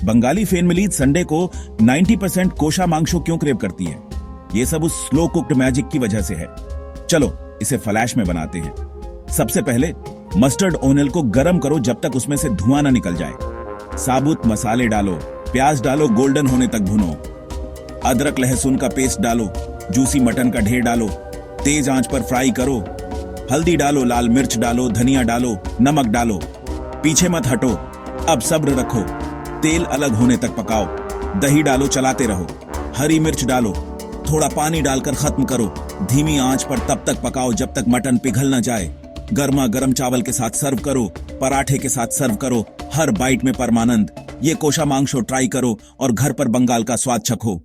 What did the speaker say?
Bengali family Sunday को 90% कोशा मांगशो क्यों crave करती है? ये सब उस स्लो कुक्ड मैजिक की वजह से है। चलो इसे फ्लैश में बनाते हैं। सबसे पहले मस्टर्ड ओनियन को गरम करो जब तक उसमें से धुआं ना निकल जाए। साबुत मसाले डालो, प्याज डालो, गोल्डन होने तक भुनो। अदरक लहसुन का पेस्ट डालो, जूसी मटन का ढेर डालो, तेज आंच पर फ्राई करो। हल्दी डालो, लाल मिर्च डालो, धनिया डालो, नमक डालो। पीछे मत हटो, अब सब्र रखो। तेल अलग होने तक पकाओ। दही डालो, चलाते रहो। हरी मिर्च डालो, थोड़ा पानी डालकर खत्म करो। धीमी आंच पर तब तक पकाओ जब तक मटन पिघल न जाए। गर्मा गर्म चावल के साथ सर्व करो, पराठे के साथ सर्व करो। हर बाइट में परमानंद। ये कोशा मांगशो ट्राई करो और घर पर बंगाल का स्वाद चखो।